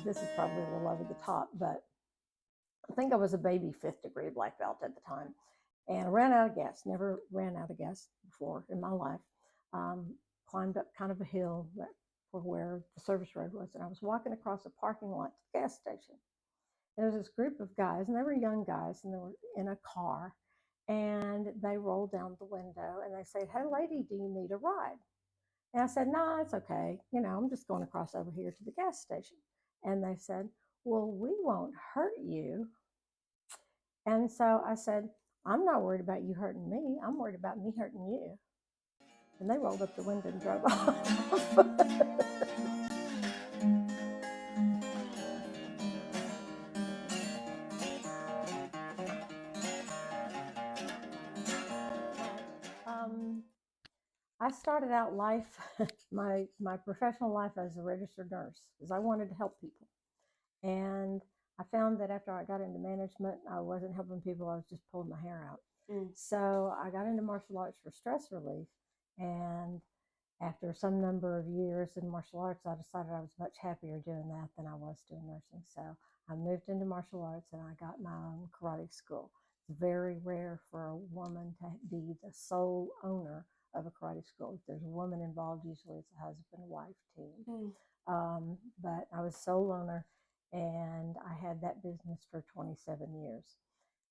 this is probably a little over the top, but I think I was a baby 5th-degree black belt at the time, and I ran out of gas. Never ran out of gas before in my life. Um, Climbed up kind of a hill for where the service road was, and I was walking across a parking lot to the gas station. There was this group of guys, and they were young guys, and they were in a car, and they rolled down the window and they said, "Hey, lady, do you need a ride?" And I said, "No, it's okay. I'm just going across over here to the gas station." And they said, "Well, we won't hurt you." And so I said, "I'm not worried about you hurting me. I'm worried about me hurting you." And they rolled up the window and drove off. um, I started out life, my professional life as a registered nurse, because I wanted to help people. And I found that after I got into management, I wasn't helping people, I was just pulling my hair out. So I got into martial arts for stress relief. And after some number of years in martial arts, I decided I was much happier doing that than I was doing nursing. So I moved into martial arts and I got my own karate school. It's very rare for a woman to be the sole owner of a karate school. If there's a woman involved, usually it's a husband-wife team. But I was sole owner, and I had that business for 27 years.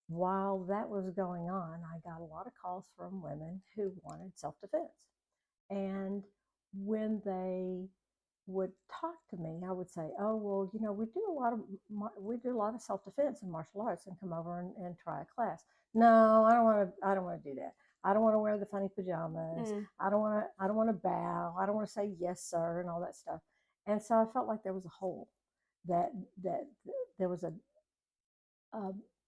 While that was going on, I got a lot of calls from women who wanted self-defense. And when they would talk to me, I would say, "Oh, well, we do a lot of self-defense in martial arts, and come over and try a class." "No, I don't want to do that. I don't want to wear the funny pajamas. I don't want to bow. I don't want to say yes, sir, and all that stuff." And so I felt like there was a hole, that that there was a,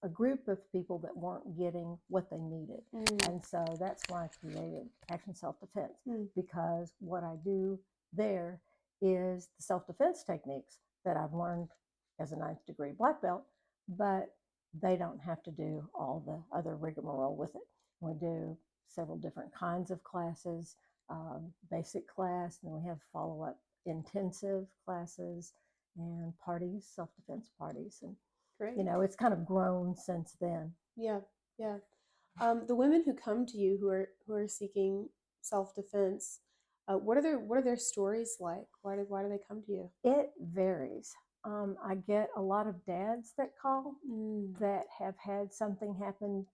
a group of people that weren't getting what they needed. And so that's why I created Action Self-Defense, because what I do there is the self-defense techniques that I've learned as a 9th-degree black belt, but they don't have to do all the other rigmarole with it. We do several different kinds of classes, basic class, and then we have follow-up intensive classes and parties, self-defense parties. And Great. it's kind of grown since then. Yeah, yeah. The women who come to you who are seeking self-defense, what are their stories like? Why do they come to you? It varies. I get a lot of dads that call that have had something happen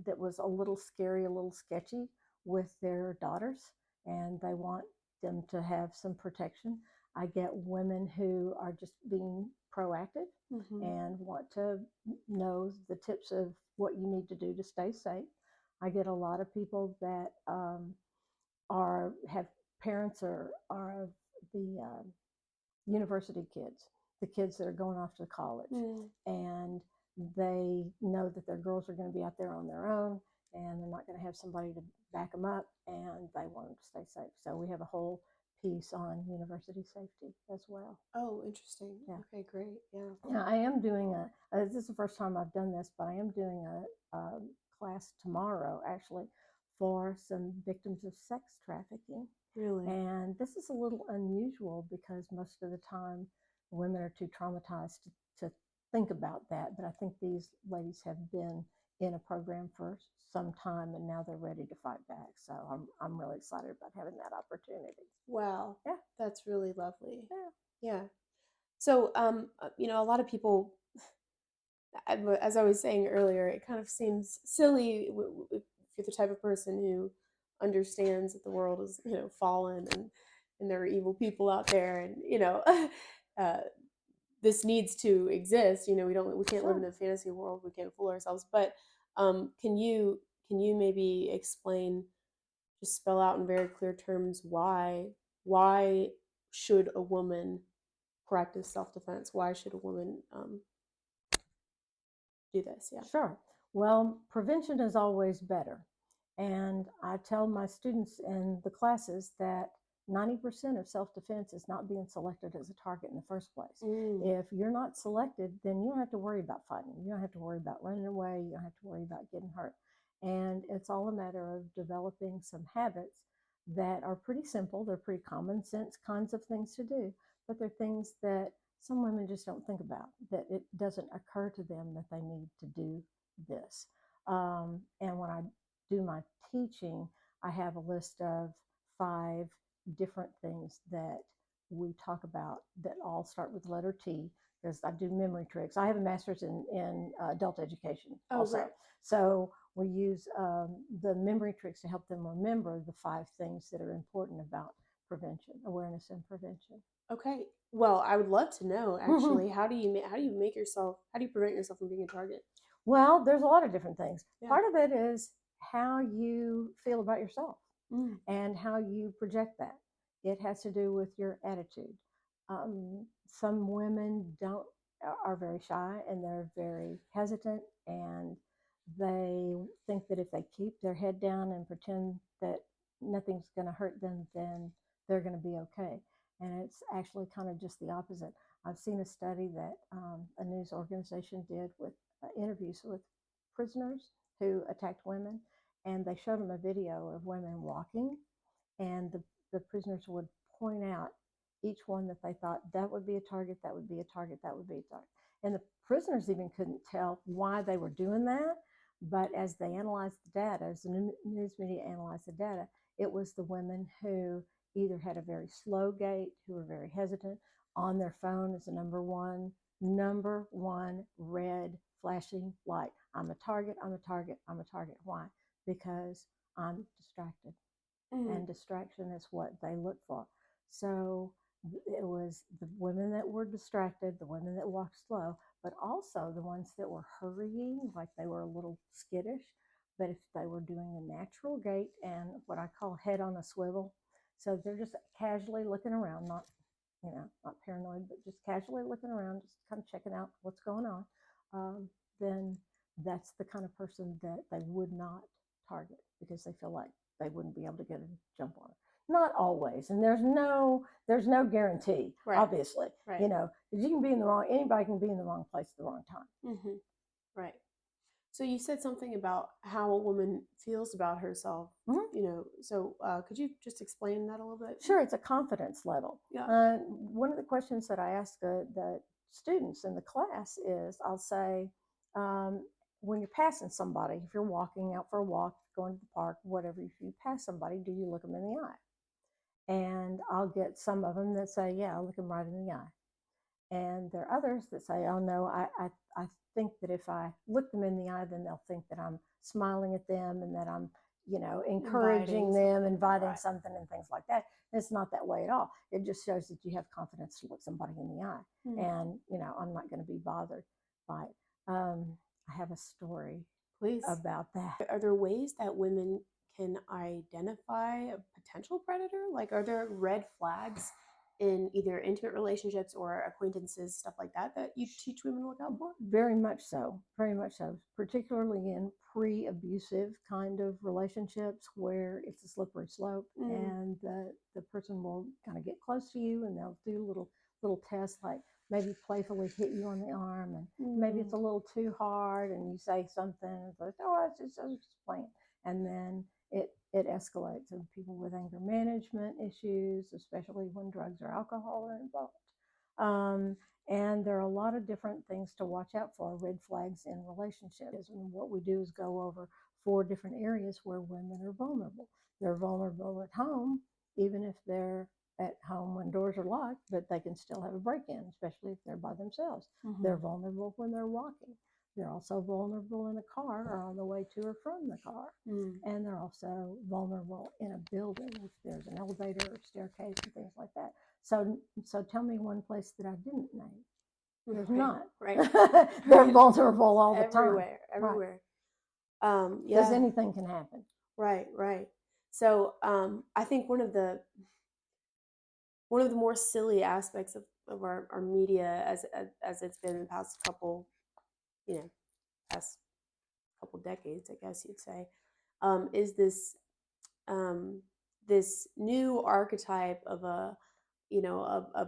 that was a little scary, a little sketchy with their daughters, and they want them to have some protection. I get women who are just being proactive and want to know the tips of what you need to do to stay safe. I get a lot of people that have parents are the university kids, the kids that are going off to college, and they know that their girls are going to be out there on their own, and they're not going to have somebody to back them up, and they want them to stay safe. So we have a whole piece on university safety as well. Oh, interesting. Yeah. Okay, great. Yeah. Now, I am doing this is the first time I've done this, but I am doing a class tomorrow, actually, for some victims of sex trafficking. Really? And this is a little unusual because most of the time women are too traumatized to think about that. But I think these ladies have been in a program for some time, and now they're ready to fight back. So I'm really excited about having that opportunity. Wow. Yeah. That's really lovely. Yeah. Yeah. So, a lot of people, as I was saying earlier, it kind of seems silly if you're the type of person who understands that the world is, fallen, and there are evil people out there, and uh, this needs to exist. We can't live in a fantasy world. We can't fool ourselves. But can you maybe explain, just spell out in very clear terms, why should a woman practice self-defense? Why should a woman do this? Yeah. Sure. Well, prevention is always better. And I tell my students in the classes that 90% of self-defense is not being selected as a target in the first place. If you're not selected, then you don't have to worry about fighting. You don't have to worry about running away. You don't have to worry about getting hurt. And it's all a matter of developing some habits that are pretty simple. They're pretty common sense kinds of things to do, but they're things that some women just don't think about, that it doesn't occur to them that they need to do this. And when I do my teaching, I have a list of 5 different things that we talk about that all start with the letter T, because I do memory tricks. I have a master's in adult education also. Great. So we use the memory tricks to help them remember the 5 things that are important about prevention, awareness and prevention. Okay. Well, I would love to know actually, how do you prevent yourself from being a target? Well, there's a lot of different things. Yeah. Part of it is how you feel about yourself Mm. and how you project that. It has to do with your attitude. Some women are very shy and they're very hesitant, and they think that if they keep their head down and pretend that nothing's going to hurt them, then they're going to be okay. And it's actually kind of just the opposite. I've seen a study that a news organization did with interviews with prisoners who attacked women, and they showed them a video of women walking, and the prisoners would point out each one that they thought that would be a target, that would be a target, that would be a target. And the prisoners even couldn't tell why they were doing that. But as they analyzed the data, as the news media analyzed the data, it was the women who either had a very slow gait, who were very hesitant. On their phone is the number one red flashing light. I'm a target, I'm a target, I'm a target. Why? Because I'm distracted. And distraction is what they look for. So it was the women that were distracted, the women that walked slow, but also the ones that were hurrying, like they were a little skittish. But if they were doing a natural gait and what I call head on a swivel, so they're just casually looking around, not not paranoid, but just casually looking around, just kind of checking out what's going on, then that's the kind of person that they would not target, because they feel like they wouldn't be able to get a jump on it. Not always, and there's no guarantee, Right. obviously. Right. Because you can be in the wrong. Anybody can be in the wrong place at the wrong time. Mm-hmm. Right. So you said something about how a woman feels about herself. Mm-hmm. So could you just explain that a little bit? Sure, it's a confidence level. Yeah. One of the questions that I ask the students in the class is, I'll say, when you're passing somebody, if you're walking out for a walk, going to the park, whatever, if you pass somebody, do you look them in the eye? And I'll get some of them that say, yeah, I'll look them right in the eye. And there are others that say, oh no, I think that if I look them in the eye, then they'll think that I'm smiling at them and that I'm, encouraging them, inviting something and things like that. And it's not that way at all. It just shows that you have confidence to look somebody in the eye. And, I'm not going to be bothered by it. I have a story, please, about that. Are there ways that women can identify a potential predator? Like, are there red flags in either intimate relationships or acquaintances, stuff like that, that you teach women to look out for? Very much so. Very much so. Particularly in pre-abusive kind of relationships where it's a slippery slope, and the person will kind of get close to you and they'll do little tests, like maybe playfully hit you on the arm, and maybe it's a little too hard and you say something, it's like, oh, it's just playing. And then it escalates, and people with anger management issues, especially when drugs or alcohol are involved. And there are a lot of different things to watch out for, red flags in relationships. And what we do is go over 4 different areas where women are vulnerable. They're vulnerable at home, even if they're at home when doors are locked, but they can still have a break-in, especially if they're by themselves. They're vulnerable when they're walking. They're also vulnerable in a car or on the way to or from the car. And they're also vulnerable in a building if there's an elevator or staircase and things like that. So tell me one place that I didn't name. There's not. Right. They're vulnerable all the time. Everywhere. Right. Because anything can happen. Right. So I think one of the more silly aspects of our media as it's been in the past couple decades, I guess you'd say, is this new archetype of a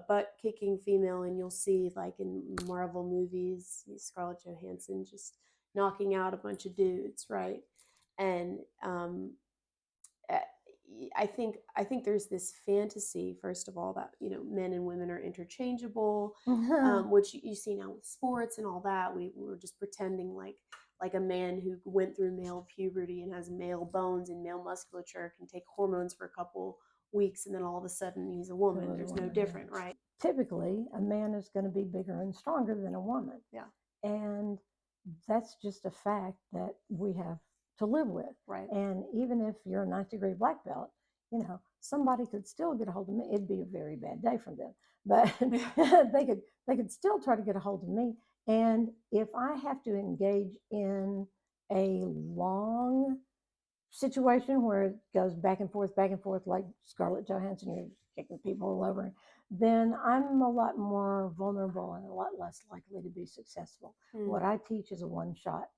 butt kicking female, and you'll see, like in Marvel movies, Scarlett Johansson just knocking out a bunch of dudes, right? And I think there's this fantasy, first of all, that men and women are interchangeable, which you see now with sports and all that. We're just pretending like a man who went through male puberty and has male bones and male musculature can take hormones for a couple weeks and then all of a sudden he's a woman. was a There's no woman, yeah. different, right? Typically, a man is going to be bigger and stronger than a woman. Yeah. And that's just a fact that we have to live with. Right. And even if you're a 9th-degree black belt, somebody could still get a hold of me. It'd be a very bad day for them, but they could still try to get a hold of me. And if I have to engage in a long situation where it goes back and forth, like Scarlett Johansson, you're kicking people all over, then I'm a lot more vulnerable and a lot less likely to be successful. What I teach is a one-shot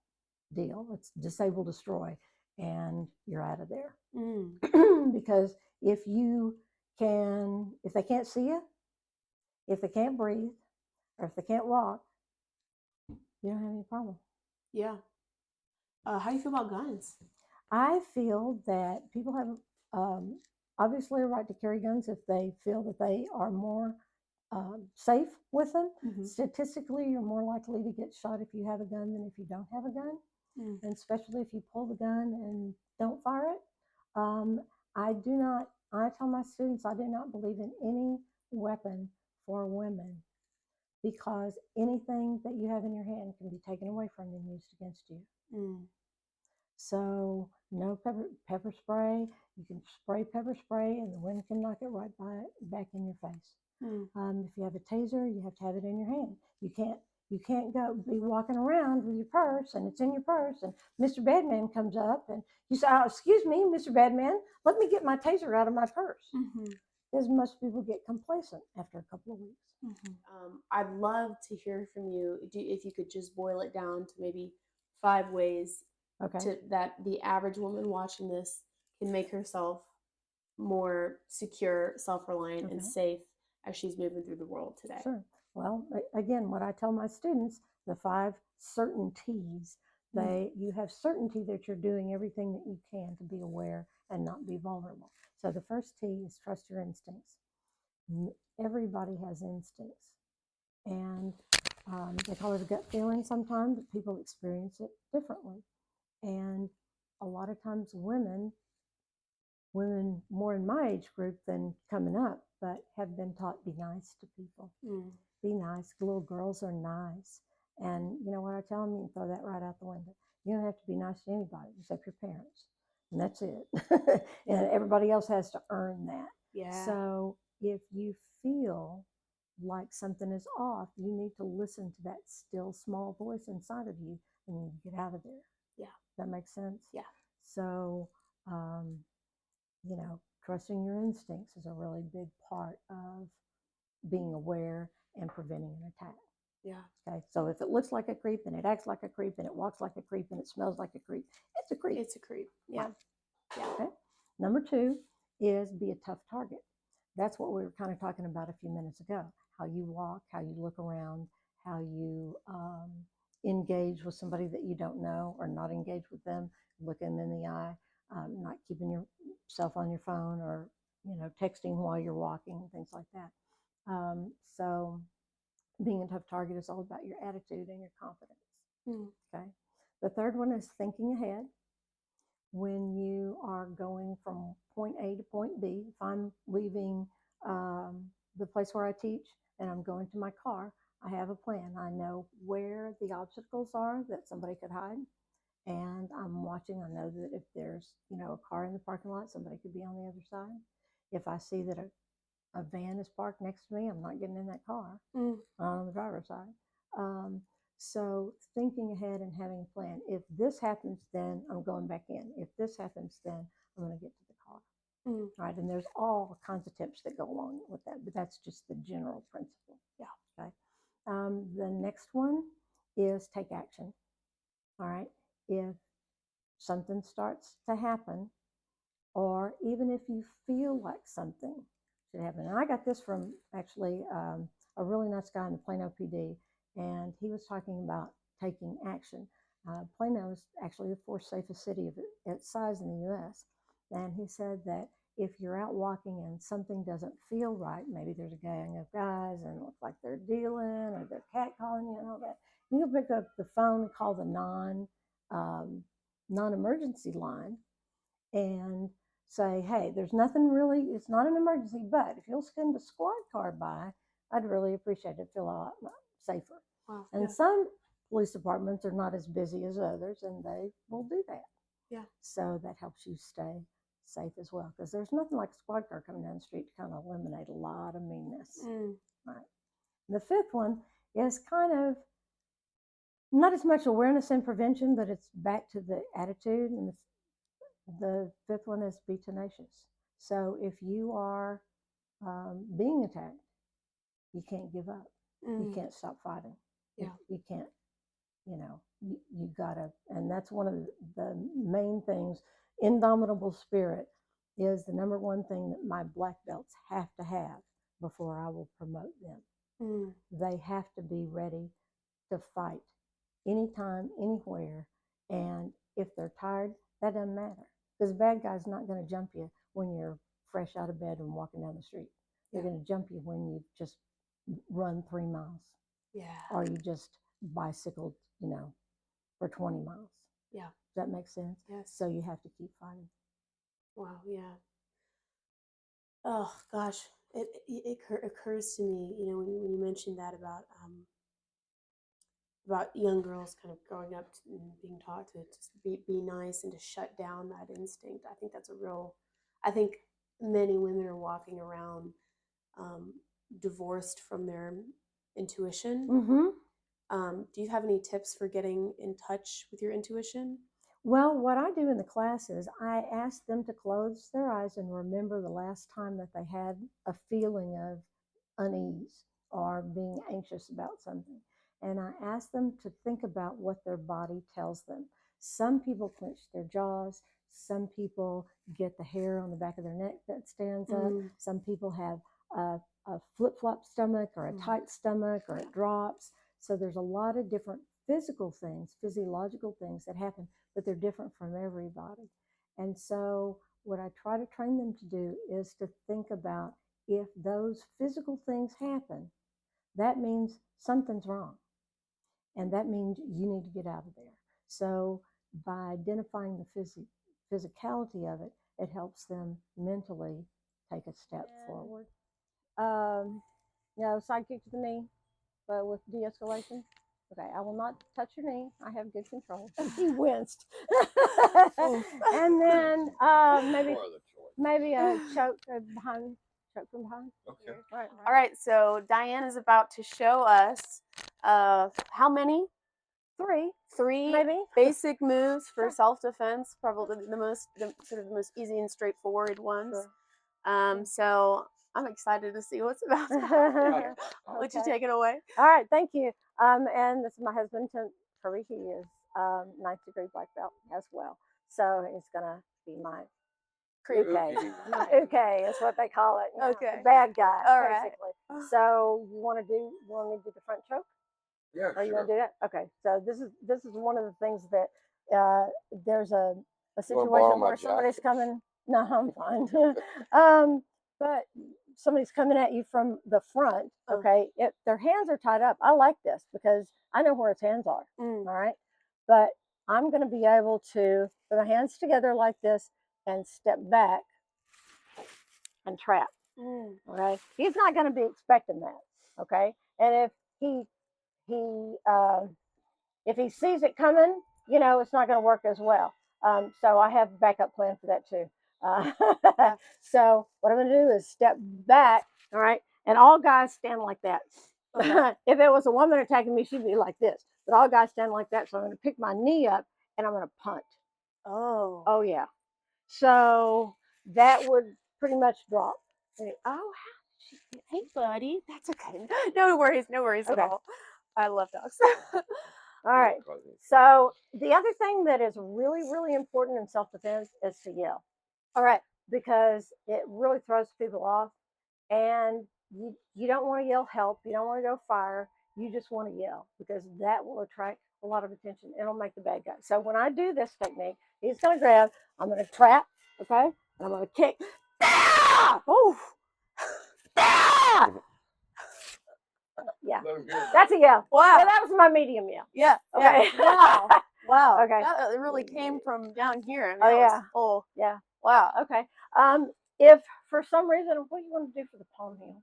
deal. It's disable, destroy, and you're out of there. Because if they can't see you, if they can't breathe, or if they can't walk, you don't have any problem. Yeah. How do you feel about guns? I feel that people have obviously a right to carry guns if they feel that they are more safe with them. Statistically, you're more likely to get shot if you have a gun than if you don't have a gun, and especially if you pull the gun and don't fire it. I tell my students I do not believe in any weapon for women, because anything that you have in your hand can be taken away from you and used against you. So no pepper spray. You can spray pepper spray and the wind can knock it right back in your face. If you have a taser, you have to have it in your hand. You can't be walking around with your purse and it's in your purse and Mr. Badman comes up and you say, "Oh, excuse me, Mr. Badman, let me get my taser out of my purse." Because most people get complacent after a couple of weeks. I'd love to hear from you if you could just boil it down to maybe 5 ways that the average woman watching this can make herself more secure, self-reliant, and safe as she's moving through the world today. Sure. Well, again, what I tell my students, the 5 certainties. You have certainty that you're doing everything that you can to be aware and not be vulnerable. So the first T is trust your instincts. Everybody has instincts, and they call it a gut feeling sometimes, but people experience it differently. And a lot of times women more in my age group than coming up, but have been taught be nice to people. Be nice. Little girls are nice. And you know what I tell them? You can throw that right out the window. You don't have to be nice to anybody except your parents. And that's it. And everybody else has to earn that. Yeah. So if you feel like something is off, you need to listen to that still small voice inside of you and you get out of there. Yeah. That makes sense? Yeah. So, trusting your instincts is a really big part of being aware and preventing an attack. Yeah. Okay. So if it looks like a creep and it acts like a creep and it walks like a creep and it smells like a creep, it's a creep. It's a creep. Yeah. Right. Yeah. Okay. Number 2 is be a tough target. That's what we were kind of talking about a few minutes ago. How you walk, how you look around, how you engage with somebody that you don't know or not engage with them, look them in the eye, not keeping yourself on your phone or, texting while you're walking, things like that. So being a tough target is all about your attitude and your confidence. Okay. The third one is thinking ahead. When you are going from point A to point B, if I'm leaving the place where I teach and I'm going to my car, I have a plan. I know where the obstacles are that somebody could hide. And I'm watching. I know that if there's, a car in the parking lot, somebody could be on the other side. If I see that a van is parked next to me, I'm not getting in that car on the driver's side. So thinking ahead and having a plan. If this happens, then I'm going back in. If this happens, then I'm going to get to the car. Right. And there's all kinds of tips that go along with that, but that's just the general principle. Yeah. Okay. The next one is take action. All right. If something starts to happen, or even if you feel like something should happen. And I got this from actually a really nice guy in the Plano PD, and he was talking about taking action. Plano is actually the 4th safest city of its size in the U.S., And he said that if you're out walking and something doesn't feel right, maybe there's a gang of guys and it looks like they're dealing or they're catcalling you and all that, you can pick up the phone and call the non-emergency line and say, hey, there's nothing really, it's not an emergency, but if you'll send a squad car by, I'd really appreciate it. Feel a lot safer. Wow. And Yeah. some police departments are not as busy as others, and they will do that. Yeah. So that helps you stay safe as well, because there's nothing like a squad car coming down the street to kind of eliminate a lot of meanness. Right. The fifth one is kind of not as much awareness and prevention, but it's back to the attitude. And the fifth one is be tenacious. So if you are being attacked, you can't give up. You can't stop fighting. Yeah. You can't, you gotta, and that's one of the main things. Indomitable spirit is the number one thing that my black belts have to have before I will promote them. They have to be ready to fight anytime, anywhere. And if they're tired, that doesn't matter. Because a bad guy's not going to jump you when you're fresh out of bed and walking down the street. They're going to jump you when you just run 3 miles. Yeah. Or you just bicycled, for 20 miles. Yeah. Does that make sense? Yes. So you have to keep fighting. Wow. Yeah. Oh gosh, it occurs to me, when you mentioned that about young girls kind of growing up and being taught to just be nice and to shut down that instinct. I think that's I think many women are walking around divorced from their intuition. Do you have any tips for getting in touch with your intuition? Well, what I do in the class is I ask them to close their eyes and remember the last time that they had a feeling of unease or being anxious about something. And I ask them to think about what their body tells them. Some people clench their jaws. Some people get the hair on the back of their neck that stands up. Some people have a flip-flop stomach or a tight stomach, or it drops. So there's a lot of different physical things, physiological things that happen, but they're different from everybody. And so what I try to train them to do is to think about, if those physical things happen, that means something's wrong. And that means you need to get out of there. So by identifying the physicality of it, it helps them mentally take a step forward. Sidekick to the knee, but with de-escalation. Okay, I will not touch your knee. I have good control. He winced. And then maybe a choke from behind. Okay. Right. All right. So Diane is about to show us how many? Three Maybe. basic moves for self-defense. Probably the most easy and straightforward ones. Sure. So I'm excited to see what's about to happen here. I'll let you take it away. All right, thank you. And this is my husband, Tim Kirby. He is 9th degree black belt as well. So he's gonna be my uke is what they call it. Okay. The bad guy, all basically. Right. So you want me to do the front choke? Yeah, Or you sure. want to do that? Okay. So this is one of the things that there's a situation where somebody's coming. No, I'm fine. But somebody's coming at you from the front. Okay, their hands are tied up. I like this because I know where his hands are. All right, but I'm going to be able to put my hands together like this and step back and trap. Okay, he's not going to be expecting that. Okay, and if he sees it coming, it's not going to work as well. So I have a backup plan for that too. So what I'm going to do is step back, all right, and all guys stand like that. Okay. If it was a woman attacking me, she'd be like this, but all guys stand like that. So I'm going to pick my knee up and I'm going to punt. Oh yeah. So that would pretty much drop. Oh, hey, buddy. That's okay. No worries at all. I love dogs. All right. So the other thing that is really, really important in self-defense is to yell. All right, because it really throws people off, and you don't want to yell help. You don't want to go fire. You just want to yell, because that will attract a lot of attention. It'll make the bad guy. So when I do this technique, he's going to grab. I'm going to trap. Okay, and I'm gonna kick. Ah! Oh, ah! Yeah, that's a yell. Wow. Yeah, that was my medium yell. Yeah. Okay. Wow. Wow. Okay. That really came from down here. I mean, Oh that yeah. was full. Yeah. Wow. Okay. If for some reason, what do you want to do for the palm heel?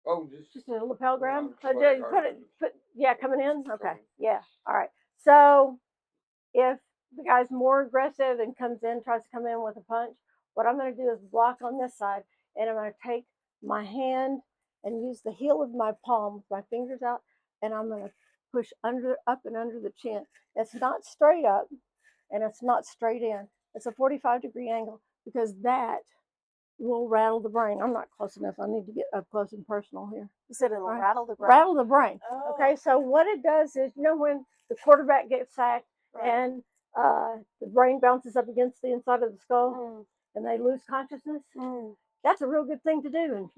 Oh, Just a lapel grab. Put Yeah, coming in. Okay. Yeah. All right. So if the guy's more aggressive and tries to come in with a punch, what I'm going to do is block on this side, and I'm going to take my hand and use the heel of my palm with my fingers out, and I'm going to push up and under the chin. It's not straight up, and it's not straight in. It's a 45-degree angle because that will rattle the brain. I'm not close enough. I need to get up close and personal here. You said it'll rattle the brain. Rattle the brain. Oh. Okay, so what it does is, when the quarterback gets sacked and the brain bounces up against the inside of the skull and they lose consciousness, that's a real good thing to do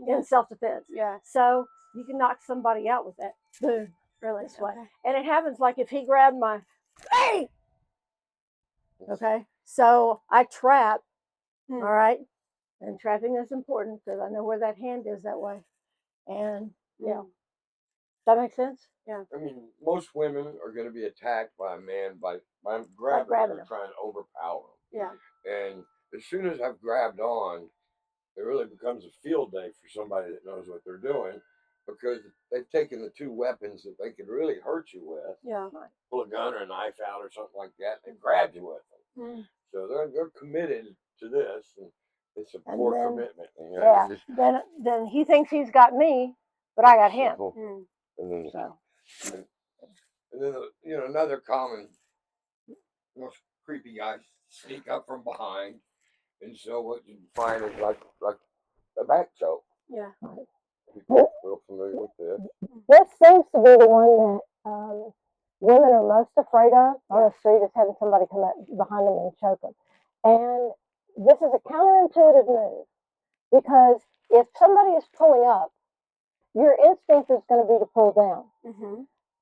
in self-defense. Yeah. So you can knock somebody out with that. Boom. Really? This way. And it happens like if he grabbed my, hey! Okay, so I trap, all right? And trapping is important because I know where that hand is that way. And yeah. Does that make sense? Yeah. I mean, most women are going to be attacked by a man by grabbing them, trying to overpower them. Yeah. And as soon as I've grabbed on, it really becomes a field day for somebody that knows what they're doing, because they've taken the two weapons that they could really hurt you with. Yeah. Pull a gun or a knife out or something like that, and grabbed you with them. So they're committed to this, and it's a poor commitment. Yeah. Then he thinks he's got me, but I got him. And then another common, most creepy guys sneak up from behind, and so what you find is like a back choke. Yeah. People are real familiar with this. This seems to be the one that women are most afraid of on the street, is having somebody come up behind them and choke them. And this is a counterintuitive move, because if somebody is pulling up, your instinct is going to be to pull down.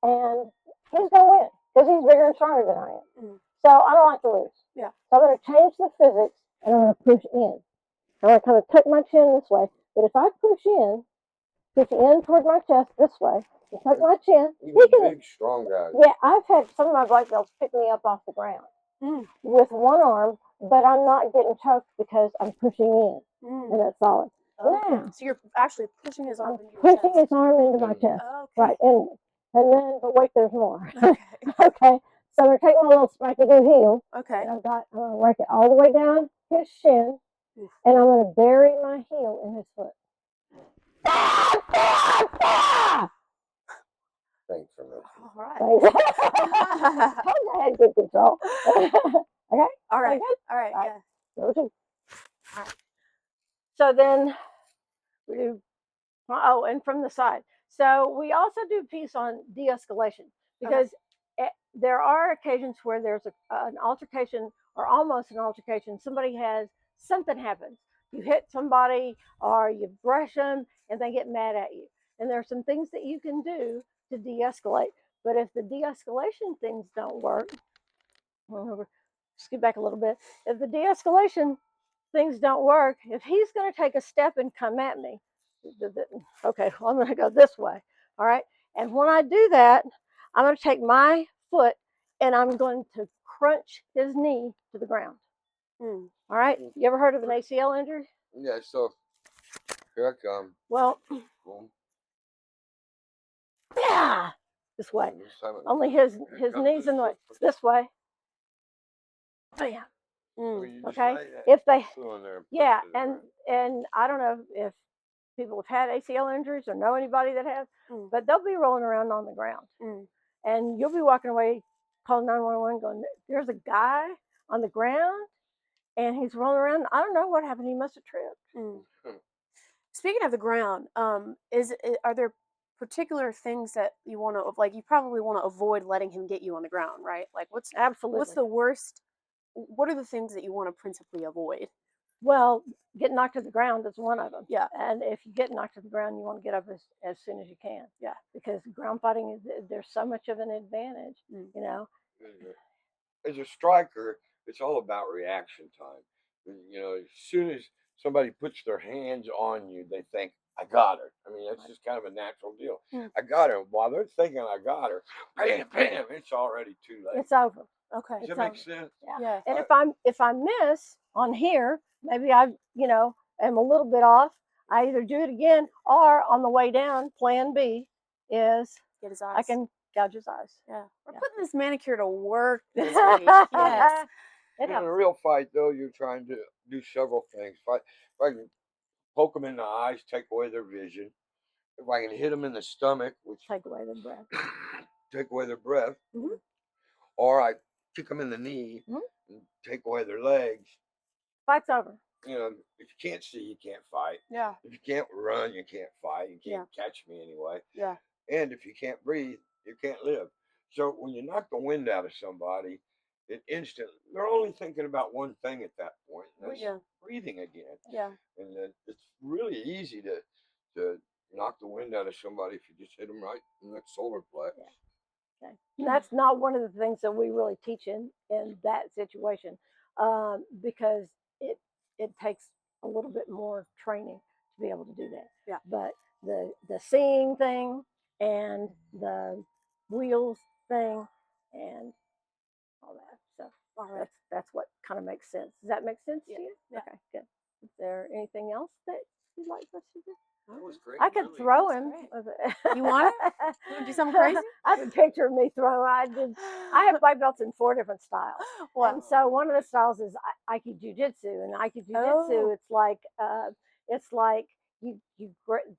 And he's going to win because he's bigger and stronger than I am. So I don't like to lose. Yeah. So I'm going to change the physics, and I'm going to push in. I'm going to kind of tuck my chin this way. But if I push in toward my chest this way, and tuck my chin, big, strong guys. Yeah, I've had some of my black belts pick me up off the ground with one arm, but I'm not getting choked because I'm pushing in, and that's solid. Okay. Now, So you're actually pushing his arm into your pushing chest. his arm into my chest. Okay. Right, and then, but wait, there's more. Okay. Okay, so I'm going to take my little spiky heel, Okay. and I'm going to work it all the way down his shin, and I'm going to bury my heel in his foot. Thanks for that. All right. I had good control. Okay? All right. All right. Yeah. Those two. All right. So then we do, and from the side. So we also do a piece on de-escalation, because there are occasions where there's an altercation, or almost an altercation. Something happens. You hit somebody or you brush them and they get mad at you. And there are some things that you can do to de-escalate. But if the de-escalation things don't work, skip back a little bit. If the de-escalation things don't work, if he's going to take a step and come at me, okay, well, I'm going to go this way. All right. And when I do that, I'm going to take my foot and I'm going to crunch his knee to the ground. All right. You ever heard of an ACL injury? Yeah, so here I come. Well, Boom. yeah, this way. Only his knees in the way. This way. Bam. Okay. If they, yeah, and I don't know if people have had ACL injuries or know anybody that has, but they'll be rolling around on the ground, and you'll be walking away, calling 911, going, "There's a guy on the ground, and he's rolling around. I don't know what happened. He must have tripped." Speaking of the ground, are there particular things that you want to, like, you probably want to avoid letting him get you on the ground, right? Like, what's the worst? What are the things that you want to principally avoid? Well, getting knocked to the ground is one of them. Yeah. And if you get knocked to the ground, you want to get up as soon as you can. Yeah. Because ground fighting there's so much of an advantage, you know. As a striker, it's all about reaction time. You know, as soon as somebody puts their hands on you, they think, I got her. I mean, that's just kind of a natural deal. Hmm. I got her. While they're thinking I got her, bam, bam, it's already too late. It's over. Okay. Does It's that make over. sense? Yeah. Yeah. And if I miss on here, maybe I, am a little bit off. I either do it again, or on the way down, plan B is Get his eyes. I can gouge his eyes. Yeah. We're Yeah. putting this manicure to work this week. Yes. It In a helps. real fight, though, you're trying to do several things. If I can poke them in the eyes, take away their vision. If I can hit them in the stomach, which Take away the breath. take away their breath, Mhm. or I kick them in the knee Mhm. and take away their legs. Fight's over. You know, if you can't see, you can't fight. Yeah. If you can't run, you can't fight. You Yeah. can't catch me anyway. Yeah. And if you can't breathe, you can't live. So when you knock the wind out of somebody, it instantly, they're only thinking about one thing at that point, and that's Yeah. breathing again. Yeah. And it's really easy to knock the wind out of somebody if you just hit them right in that solar plex. Okay. And that's not one of the things that we really teach in that situation, because it takes a little bit more training to be able to do that. Yeah. But the seeing thing and the wheels thing and all that stuff. All right. That's what kind of makes sense. Does that make sense Yeah. to you? Yeah. Okay, good. Is there anything else that you'd like us to do? That was great. I could really. throw That's him. great. You want it? You want to do something crazy? I have a picture of me throwing. I have black belts in 4 different styles. What? And so one of the styles is Aiki Jiu-Jitsu, and Aiki Jiu-Jitsu, Oh. it's like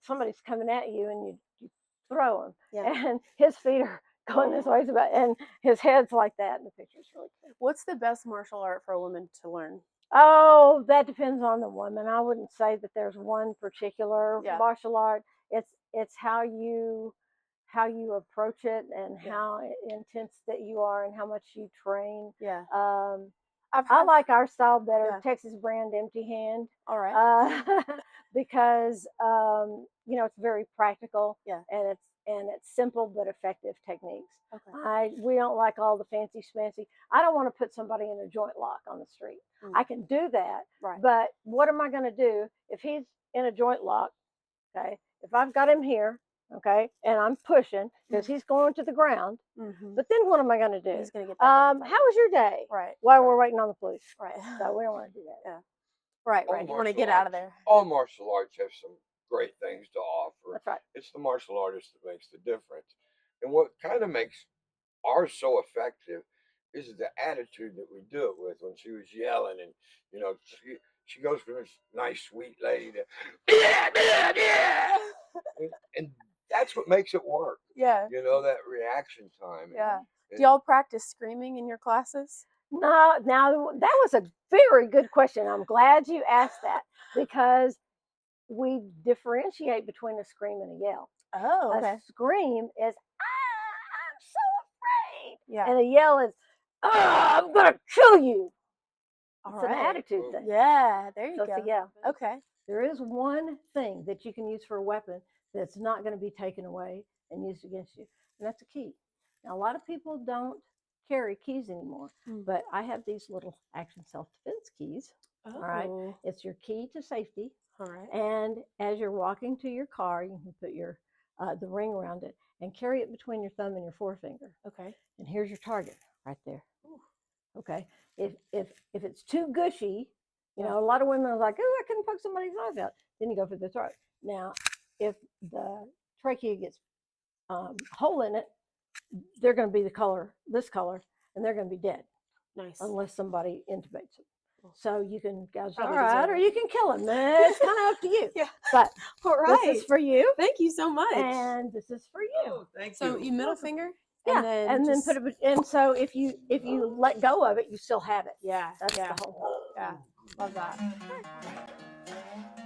somebody's coming at you and you throw him, Yeah. and his feet are going this way, and his head's like that, and the picture's really cool. What's the best martial art for a woman to learn? Oh, that depends on the woman. I wouldn't say that there's one particular Yeah. martial art. It's how you approach it and Yeah. how intense that you are and how much you train. Yeah. I like our style better, Yeah. Texas brand empty hand, All right. because it's very practical. Yeah. and it's simple but effective techniques. Okay. We don't like all the fancy schmancy. I don't want to put somebody in a joint lock on the street. Mm. I can do that, Right. but what am I going to do if he's in a joint lock? Okay, if I've got him here, okay, and I'm pushing because he's going to the ground. Mm-hmm. But then what am I going to do? He's gonna get back on the How was your day? Right. While we're waiting on the police. Right. So we don't want to do that. Yeah. Right. All Right. You want to martial get out of arts- there. All martial arts have some great things to offer. That's right. It's the martial artist that makes the difference. And what kind of makes ours so effective is the attitude that we do it with. When she was yelling, and she goes from this nice sweet lady to and that's what makes it work. Yeah. That reaction time. Yeah. And Do y'all practice screaming in your classes? No, now that was a very good question. I'm glad you asked that, because we differentiate between a scream and a yell. Oh. Okay. A scream is, I'm so afraid. Yeah. And a yell is, I'm going to kill you. All It's an right. attitude thing. Yeah. There you So go. it's a yell. Okay. There is one thing that you can use for a weapon that's not going to be taken away and used against you, and that's a key. Now, a lot of people don't carry keys anymore, but I have these little action self-defense keys. Oh. All right. It's your key to safety. All right. And as you're walking to your car, you can put your the ring around it and carry it between your thumb and your forefinger. Okay. And here's your target right there. Okay. If it's too gushy, a lot of women are like, oh, I couldn't poke somebody's eyes out. Then you go for the throat. Now, if the trachea gets hole in it, they're going to be this color, and they're going to be dead. Nice. Unless somebody intubates them. So you can gouge Probably all right, deserve or it. you can kill them. It's kind of up to you. Yeah. But All right. this is for you, Thank you so much. and this is for you. Oh, thank So you. you middle finger. Yeah, And then, put it. And so if you let go of it, you still have it. Yeah. That's Yeah. the whole. Yeah. Love that.